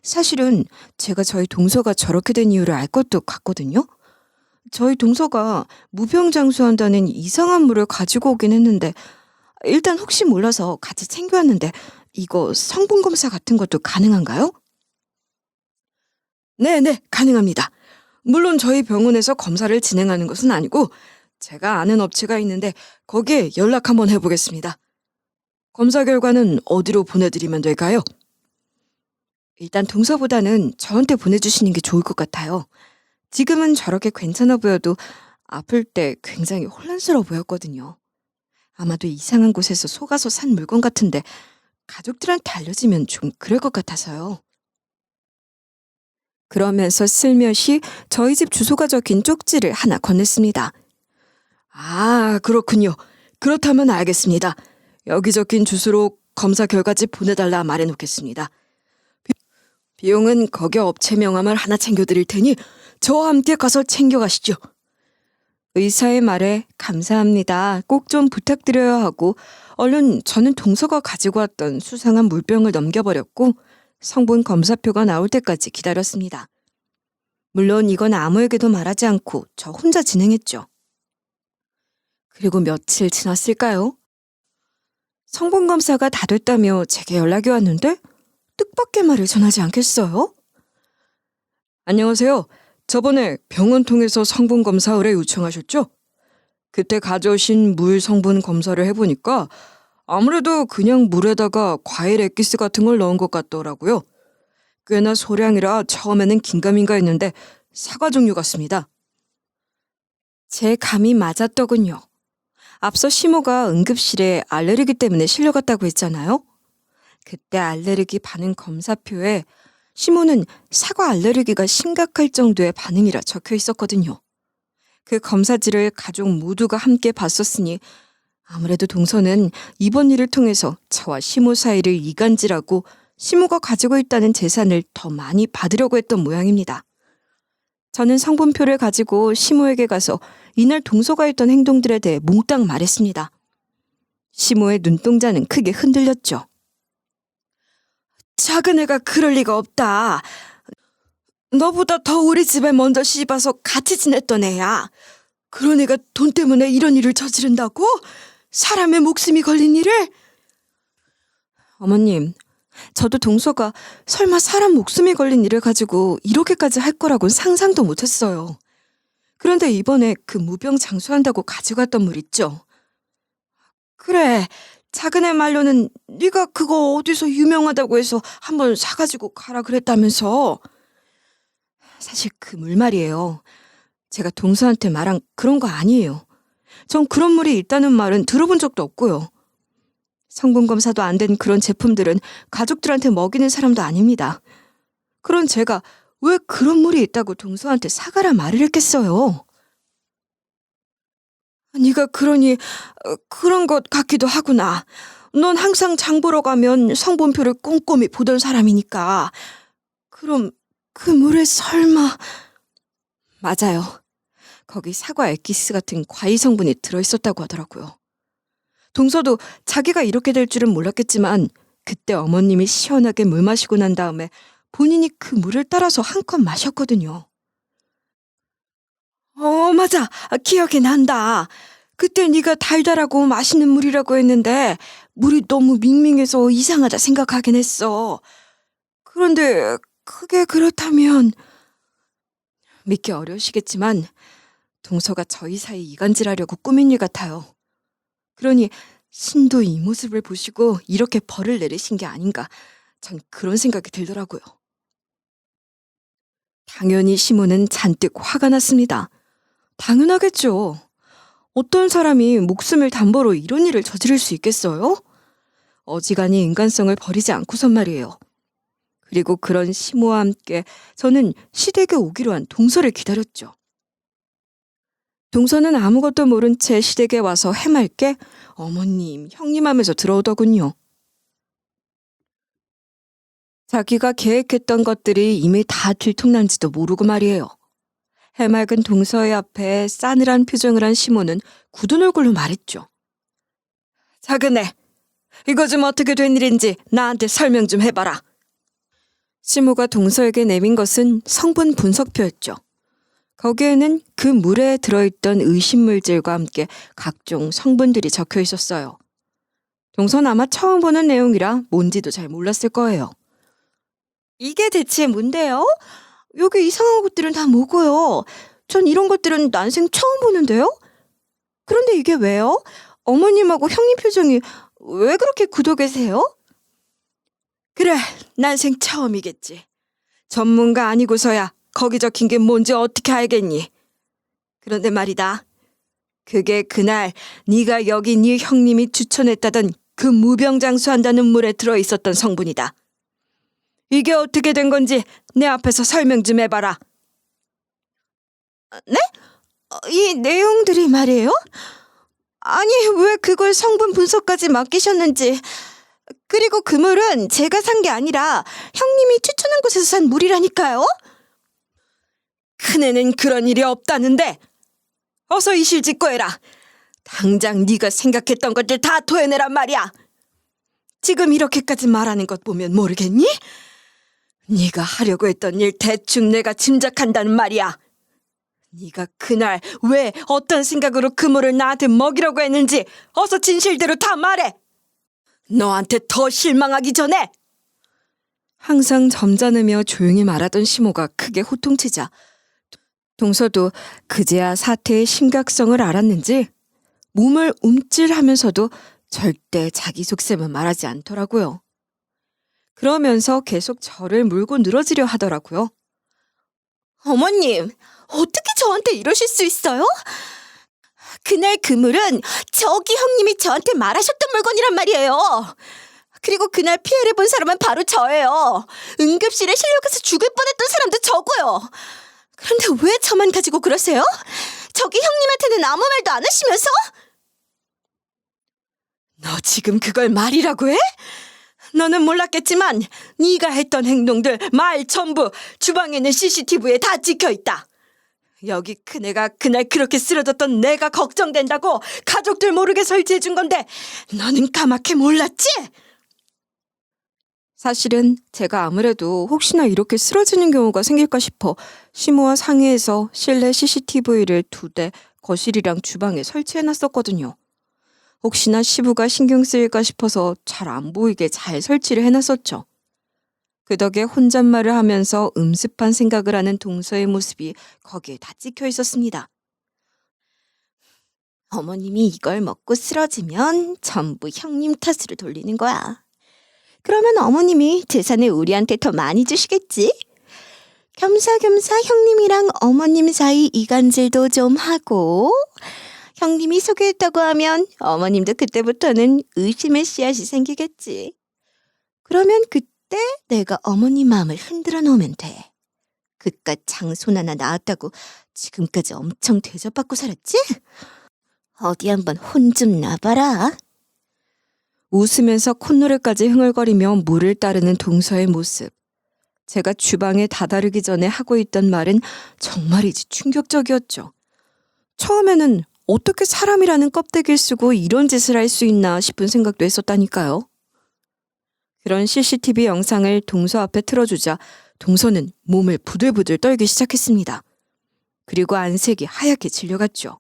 사실은 제가 저희 동서가 저렇게 된 이유를 알 것도 같거든요. 저희 동서가 무병장수한다는 이상한 물을 가지고 오긴 했는데 일단 혹시 몰라서 같이 챙겨왔는데 이거 성분 검사 같은 것도 가능한가요? 네, 가능합니다. 물론 저희 병원에서 검사를 진행하는 것은 아니고 제가 아는 업체가 있는데 거기에 연락 한번 해보겠습니다. 검사 결과는 어디로 보내드리면 될까요? 일단 동서보다는 저한테 보내주시는 게 좋을 것 같아요. 지금은 저렇게 괜찮아 보여도 아플 때 굉장히 혼란스러워 보였거든요. 아마도 이상한 곳에서 속아서 산 물건 같은데 가족들한테 알려지면 좀 그럴 것 같아서요. 그러면서 슬며시 저희 집 주소가 적힌 쪽지를 하나 건넸습니다. 아, 그렇군요. 그렇다면 알겠습니다. 여기 적힌 주소로 검사 결과지 보내달라 말해놓겠습니다. 비용은 거기 업체 명함을 하나 챙겨드릴 테니 저와 함께 가서 챙겨가시죠. 의사의 말에 감사합니다. 꼭 좀 부탁드려야 하고 얼른 저는 동서가 가지고 왔던 수상한 물병을 넘겨버렸고 성분 검사표가 나올 때까지 기다렸습니다. 물론 이건 아무에게도 말하지 않고 저 혼자 진행했죠. 그리고 며칠 지났을까요? 성분 검사가 다 됐다며 제게 연락이 왔는데 뜻밖의 말을 전하지 않겠어요? 안녕하세요. 저번에 병원 통해서 성분 검사 의뢰 요청하셨죠? 그때 가져오신 물 성분 검사를 해보니까 아무래도 그냥 물에다가 과일 엑기스 같은 걸 넣은 것 같더라고요. 꽤나 소량이라 처음에는 긴가민가 했는데 사과 종류 같습니다. 제 감이 맞았더군요. 앞서 시모가 응급실에 알레르기 때문에 실려갔다고 했잖아요. 그때 알레르기 반응 검사표에 시모는 사과 알레르기가 심각할 정도의 반응이라 적혀 있었거든요. 그 검사지를 가족 모두가 함께 봤었으니 아무래도 동서는 이번 일을 통해서 저와 시모 사이를 이간질하고 시모가 가지고 있다는 재산을 더 많이 받으려고 했던 모양입니다. 저는 성분표를 가지고 시모에게 가서 이날 동서가 했던 행동들에 대해 몽땅 말했습니다. 시모의 눈동자는 크게 흔들렸죠. 작은 애가 그럴 리가 없다. 너보다 더 우리 집에 먼저 시집와서 같이 지냈던 애야. 그런 애가 돈 때문에 이런 일을 저지른다고? 사람의 목숨이 걸린 일을? 어머님, 저도 동서가 설마 사람 목숨이 걸린 일을 가지고 이렇게까지 할 거라고는 상상도 못했어요. 그런데 이번에 그 무병 장수한다고 가져갔던 물 있죠? 그래, 작은 애 말로는 네가 그거 어디서 유명하다고 해서 한번 사가지고 가라 그랬다면서. 사실 그 물 말이에요. 제가 동서한테 말한 그런 거 아니에요. 전 그런 물이 있다는 말은 들어본 적도 없고요. 성분 검사도 안 된 그런 제품들은 가족들한테 먹이는 사람도 아닙니다. 그런 제가 왜 그런 물이 있다고 동서한테 사가라 말을 했겠어요? 네가 그러니 그런 것 같기도 하구나. 넌 항상 장 보러 가면 성분표를 꼼꼼히 보던 사람이니까. 그럼 그 물에 설마... 맞아요. 거기 사과 엑기스 같은 과일 성분이 들어있었다고 하더라고요. 동서도 자기가 이렇게 될 줄은 몰랐겠지만 그때 어머님이 시원하게 물 마시고 난 다음에 본인이 그 물을 따라서 한컵 마셨거든요. 맞아. 기억이 난다. 그때 네가 달달하고 맛있는 물이라고 했는데 물이 너무 밍밍해서 이상하다 생각하긴 했어. 그런데 그게 그렇다면... 믿기 어려우시겠지만 동서가 저희 사이 이간질하려고 꾸민 일 같아요. 그러니 신도 이 모습을 보시고 이렇게 벌을 내리신 게 아닌가, 전 그런 생각이 들더라고요. 당연히 시모는 잔뜩 화가 났습니다. 당연하겠죠. 어떤 사람이 목숨을 담보로 이런 일을 저지를 수 있겠어요? 어지간히 인간성을 버리지 않고선 말이에요. 그리고 그런 시모와 함께 저는 시댁에 오기로 한 동서를 기다렸죠. 동서는 아무것도 모른 채 시댁에 와서 해맑게 어머님, 형님 하면서 들어오더군요. 자기가 계획했던 것들이 이미 다 들통난지도 모르고 말이에요. 해맑은 동서의 앞에 싸늘한 표정을 한 시모는 굳은 얼굴로 말했죠. 작은애, 이거 좀 어떻게 된 일인지 나한테 설명 좀 해봐라. 시모가 동서에게 내민 것은 성분 분석표였죠. 거기에는 그 물에 들어있던 의심물질과 함께 각종 성분들이 적혀 있었어요. 동서는 아마 처음 보는 내용이라 뭔지도 잘 몰랐을 거예요. 이게 대체 뭔데요? 여기 이상한 것들은 다 뭐고요? 전 이런 것들은 난생 처음 보는데요? 그런데 이게 왜요? 어머님하고 형님 표정이 왜 그렇게 굳어 계세요? 그래, 난생 처음이겠지. 전문가 아니고서야 거기 적힌 게 뭔지 어떻게 알겠니? 그런데 말이다. 그게 그날 네가 여기 네 형님이 추천했다던 그 무병장수한다는 물에 들어있었던 성분이다. 이게 어떻게 된 건지 내 앞에서 설명 좀 해봐라. 네? 이 내용들이 말이에요? 아니, 왜 그걸 성분 분석까지 맡기셨는지. 그리고 그 물은 제가 산 게 아니라 형님이 추천한 곳에서 산 물이라니까요. 큰애는 그런 일이 없다는데. 어서 이실 짓고 해라. 당장 네가 생각했던 것들 다 토해내란 말이야. 지금 이렇게까지 말하는 것 보면 모르겠니? 네가 하려고 했던 일 대충 내가 짐작한다는 말이야. 네가 그날 왜 어떤 생각으로 그 물을 나한테 먹이려고 했는지 어서 진실대로 다 말해. 너한테 더 실망하기 전에. 항상 점잖으며 조용히 말하던 시모가 크게 호통치자 동서도 그제야 사태의 심각성을 알았는지 몸을 움찔하면서도 절대 자기 속셈은 말하지 않더라고요. 그러면서 계속 저를 물고 늘어지려 하더라고요. 어머님, 어떻게 저한테 이러실 수 있어요? 그날 그 물은 저기 형님이 저한테 말하셨던 물건이란 말이에요. 그리고 그날 피해를 본 사람은 바로 저예요. 응급실에 실려가서 죽을 뻔했던 사람도 저고요. 그런데 왜 저만 가지고 그러세요? 저기 형님한테는 아무 말도 안 하시면서? 너 지금 그걸 말이라고 해? 너는 몰랐겠지만 네가 했던 행동들, 말 전부 주방에 있는 CCTV에 다 찍혀있다. 여기 큰애가 그날 그렇게 쓰러졌던 내가 걱정된다고 가족들 모르게 설치해준 건데 너는 까맣게 몰랐지? 사실은 제가 아무래도 혹시나 이렇게 쓰러지는 경우가 생길까 싶어 시모와 상의해서 실내 CCTV를 2대 거실이랑 주방에 설치해놨었거든요. 혹시나 시부가 신경 쓰일까 싶어서 잘 안 보이게 잘 설치를 해놨었죠. 그 덕에 혼잣말을 하면서 음습한 생각을 하는 동서의 모습이 거기에 다 찍혀 있었습니다. 어머님이 이걸 먹고 쓰러지면 전부 형님 탓으로 돌리는 거야. 그러면 어머님이 재산을 우리한테 더 많이 주시겠지? 겸사겸사 형님이랑 어머님 사이 이간질도 좀 하고 형님이 소개했다고 하면 어머님도 그때부터는 의심의 씨앗이 생기겠지. 그러면 그때 내가 어머님 마음을 흔들어 놓으면 돼. 그깟 장손 하나 낳았다고 지금까지 엄청 대접받고 살았지? 어디 한번 혼 좀 나봐라. 웃으면서 콧노래까지 흥얼거리며 물을 따르는 동서의 모습. 제가 주방에 다다르기 전에 하고 있던 말은 정말이지 충격적이었죠. 처음에는 어떻게 사람이라는 껍데기를 쓰고 이런 짓을 할 수 있나 싶은 생각도 했었다니까요. 그런 CCTV 영상을 동서 앞에 틀어주자 동서는 몸을 부들부들 떨기 시작했습니다. 그리고 안색이 하얗게 질려갔죠.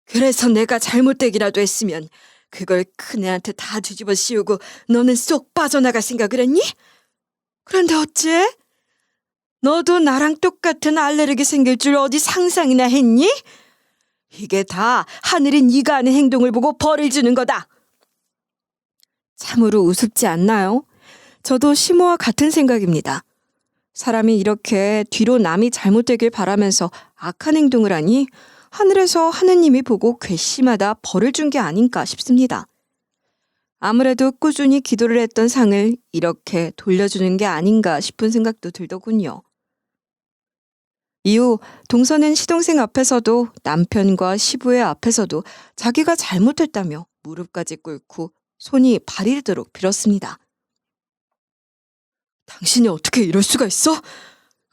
그래서 내가 잘못되기라도 했으면 그걸 큰애한테 다 뒤집어 씌우고 너는 쏙 빠져나갈 생각을 했니? 그런데 어째? 너도 나랑 똑같은 알레르기 생길 줄 어디 상상이나 했니? 이게 다 하늘이 네가 하는 행동을 보고 벌을 주는 거다. 참으로 우습지 않나요? 저도 시모와 같은 생각입니다. 사람이 이렇게 뒤로 남이 잘못되길 바라면서 악한 행동을 하니 하늘에서 하느님이 보고 괘씸하다 벌을 준 게 아닌가 싶습니다. 아무래도 꾸준히 기도를 했던 상을 이렇게 돌려주는 게 아닌가 싶은 생각도 들더군요. 이후 동서는 시동생 앞에서도 남편과 시부의 앞에서도 자기가 잘못했다며 무릎까지 꿇고 손이 발이르도록 빌었습니다. 당신이 어떻게 이럴 수가 있어?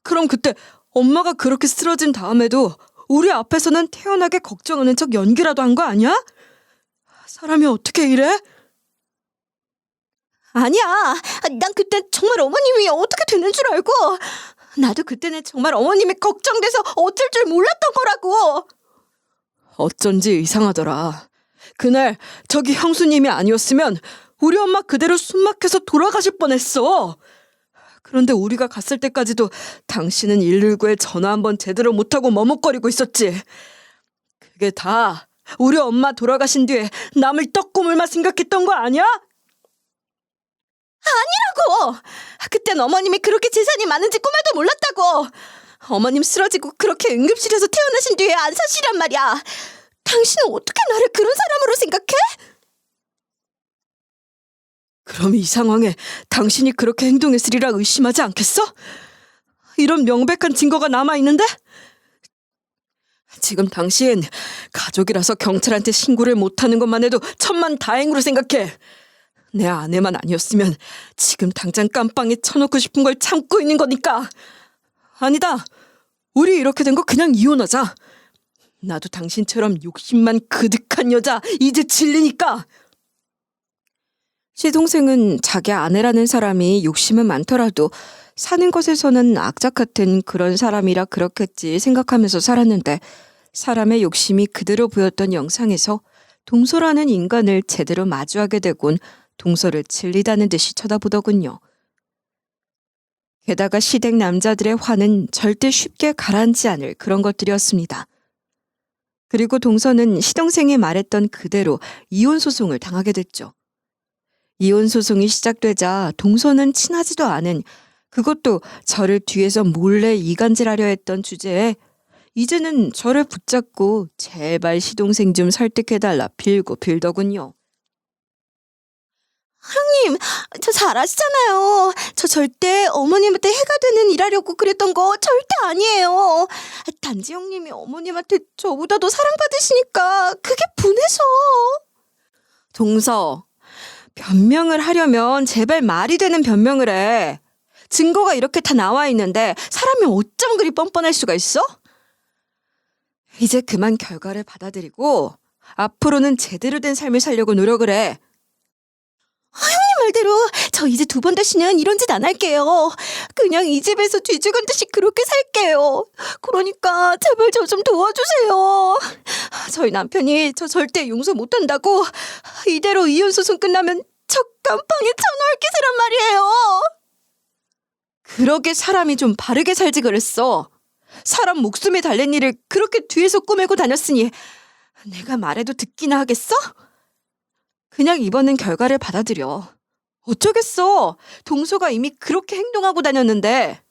그럼 그때 엄마가 그렇게 쓰러진 다음에도 우리 앞에서는 태연하게 걱정하는 척 연기라도 한 거 아니야? 사람이 어떻게 이래? 아니야. 난 그때 정말 어머님이 어떻게 되는 줄 알고 나도 그때는 정말 어머님이 걱정돼서 어쩔 줄 몰랐던 거라고. 어쩐지 이상하더라. 그날 저기 형수님이 아니었으면 우리 엄마 그대로 숨막혀서 돌아가실 뻔했어. 그런데 우리가 갔을 때까지도 당신은 119에 전화 한번 제대로 못하고 머뭇거리고 있었지. 그게 다 우리 엄마 돌아가신 뒤에 남을 떡고물만 생각했던 거 아니야? 아니라고. 그땐 어머님이 그렇게 재산이 많은지 꿈에도 몰랐다고. 어머님 쓰러지고 그렇게 응급실에서 퇴원하신 뒤에 안 사시란 말이야. 당신은 어떻게 나를 그런 사람으로 생각해? 그럼 이 상황에 당신이 그렇게 행동했으리라 의심하지 않겠어? 이런 명백한 증거가 남아있는데? 지금 당신 가족이라서 경찰한테 신고를 못하는 것만 해도 천만다행으로 생각해. 내 아내만 아니었으면 지금 당장 깜빵에 쳐놓고 싶은 걸 참고 있는 거니까. 아니다. 우리 이렇게 된 거 그냥 이혼하자. 나도 당신처럼 욕심만 그득한 여자 이제 질리니까. 시동생은 자기 아내라는 사람이 욕심은 많더라도 사는 것에서는 악착 같은 그런 사람이라 그렇겠지 생각하면서 살았는데 사람의 욕심이 그대로 보였던 영상에서 동서라는 인간을 제대로 마주하게 되곤 동서를 질리다는 듯이 쳐다보더군요. 게다가 시댁 남자들의 화는 절대 쉽게 가라앉지 않을 그런 것들이었습니다. 그리고 동서는 시동생이 말했던 그대로 이혼 소송을 당하게 됐죠. 이혼 소송이 시작되자 동서는 친하지도 않은, 그것도 저를 뒤에서 몰래 이간질하려 했던 주제에 이제는 저를 붙잡고 제발 시동생 좀 설득해달라 빌고 빌더군요. 형님, 저 잘 아시잖아요. 저 절대 어머님한테 해가 되는 일 하려고 그랬던 거 절대 아니에요. 단지 형님이 어머님한테 저보다도 사랑받으시니까 그게 분해서. 동서, 변명을 하려면 제발 말이 되는 변명을 해. 증거가 이렇게 다 나와 있는데 사람이 어쩜 그리 뻔뻔할 수가 있어? 이제 그만 결과를 받아들이고 앞으로는 제대로 된 삶을 살려고 노력을 해. 형님 말대로 저 이제 2번 다시는 이런 짓 안 할게요. 그냥 이 집에서 뒤죽은 듯이 그렇게 살게요. 그러니까 제발 저 좀 도와주세요. 저희 남편이 저 절대 용서 못한다고 이대로 이혼 소송 끝나면 저 깜빵에 쳐넣을 기세란 말이에요. 그러게 사람이 좀 바르게 살지 그랬어. 사람 목숨이 달린 일을 그렇게 뒤에서 꼬매고 다녔으니 내가 말해도 듣기나 하겠어? 그냥 이번엔 결과를 받아들여. 어쩌겠어. 동서가 이미 그렇게 행동하고 다녔는데.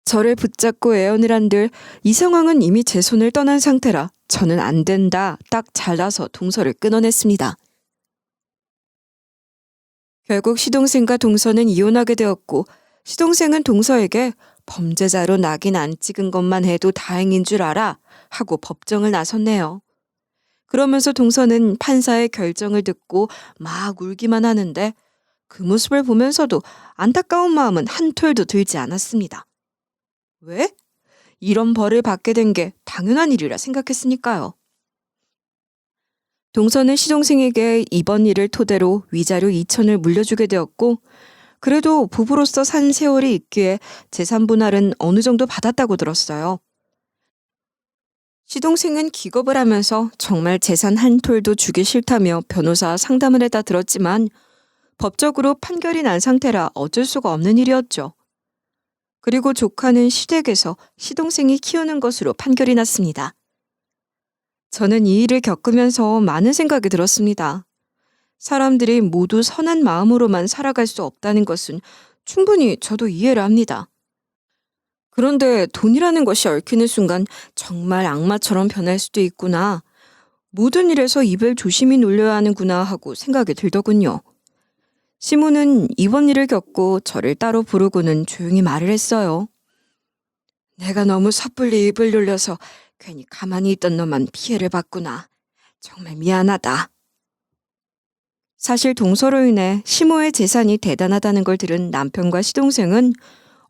저를 붙잡고 애원을 한들 이 상황은 이미 제 손을 떠난 상태라 저는 안 된다 딱 잘라서 동서를 끊어냈습니다. 결국 시동생과 동서는 이혼하게 되었고 시동생은 동서에게 범죄자로 낙인 안 찍은 것만 해도 다행인 줄 알아 하고 법정을 나섰네요. 그러면서 동서는 판사의 결정을 듣고 막 울기만 하는데 그 모습을 보면서도 안타까운 마음은 한 톨도 들지 않았습니다. 왜? 이런 벌을 받게 된 게 당연한 일이라 생각했으니까요. 동서는 시동생에게 이번 일을 토대로 위자료 2천을 물려주게 되었고 그래도 부부로서 산 세월이 있기에 재산 분할은 어느 정도 받았다고 들었어요. 시동생은 기겁을 하면서 정말 재산 한 톨도 주기 싫다며 변호사 상담을 해다 들었지만 법적으로 판결이 난 상태라 어쩔 수가 없는 일이었죠. 그리고 조카는 시댁에서 시동생이 키우는 것으로 판결이 났습니다. 저는 이 일을 겪으면서 많은 생각이 들었습니다. 사람들이 모두 선한 마음으로만 살아갈 수 없다는 것은 충분히 저도 이해를 합니다. 그런데 돈이라는 것이 얽히는 순간 정말 악마처럼 변할 수도 있구나. 모든 일에서 입을 조심히 놀려야 하는구나 하고 생각이 들더군요. 시모는 이번 일을 겪고 저를 따로 부르고는 조용히 말을 했어요. 내가 너무 섣불리 입을 놀려서 괜히 가만히 있던 너만 피해를 봤구나. 정말 미안하다. 사실 동서로 인해 시모의 재산이 대단하다는 걸 들은 남편과 시동생은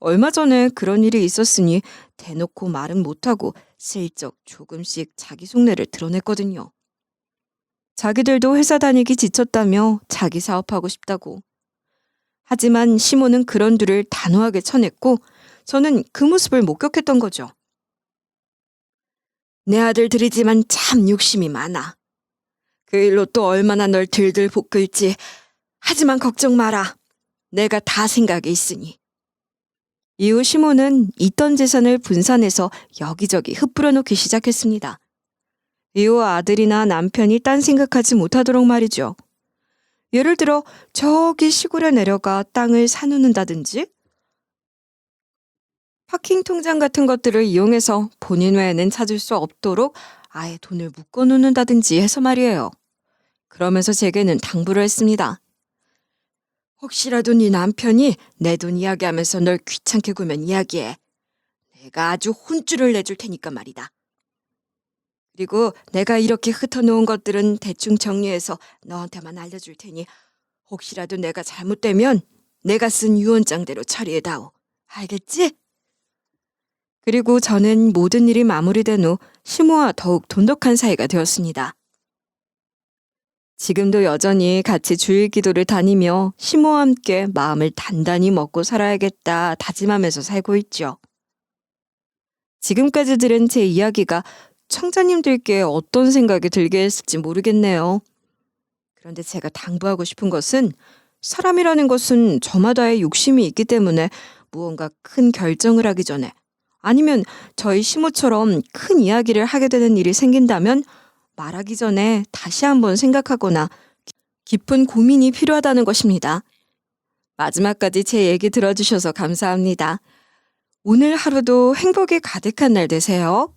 얼마 전에 그런 일이 있었으니 대놓고 말은 못하고 슬쩍 조금씩 자기 속내를 드러냈거든요. 자기들도 회사 다니기 지쳤다며 자기 사업하고 싶다고. 하지만 시모는 그런 둘을 단호하게 쳐냈고 저는 그 모습을 목격했던 거죠. 내 아들들이지만 참 욕심이 많아. 그 일로 또 얼마나 널 들들 볶을지. 하지만 걱정 마라. 내가 다 생각이 있으니. 이후 시모는 있던 재산을 분산해서 여기저기 흩뿌려 놓기 시작했습니다. 이후 아들이나 남편이 딴 생각하지 못하도록 말이죠. 예를 들어 저기 시골에 내려가 땅을 사놓는다든지 파킹 통장 같은 것들을 이용해서 본인 외에는 찾을 수 없도록 아예 돈을 묶어놓는다든지 해서 말이에요. 그러면서 제게는 당부를 했습니다. 혹시라도 네 남편이 내 돈 이야기하면서 널 귀찮게 굴면 이야기해. 내가 아주 혼쭐을 내줄 테니까 말이다. 그리고 내가 이렇게 흩어놓은 것들은 대충 정리해서 너한테만 알려줄 테니 혹시라도 내가 잘못되면 내가 쓴 유언장대로 처리해다오. 알겠지? 그리고 저는 모든 일이 마무리된 후 시모와 더욱 돈독한 사이가 되었습니다. 지금도 여전히 같이 주일 기도를 다니며 시모와 함께 마음을 단단히 먹고 살아야겠다 다짐하면서 살고 있죠. 지금까지 들은 제 이야기가 청자님들께 어떤 생각이 들게 했을지 모르겠네요. 그런데 제가 당부하고 싶은 것은 사람이라는 것은 저마다의 욕심이 있기 때문에 무언가 큰 결정을 하기 전에 아니면 저희 시모처럼 큰 이야기를 하게 되는 일이 생긴다면 말하기 전에 다시 한번 생각하거나 깊은 고민이 필요하다는 것입니다. 마지막까지 제 얘기 들어주셔서 감사합니다. 오늘 하루도 행복이 가득한 날 되세요.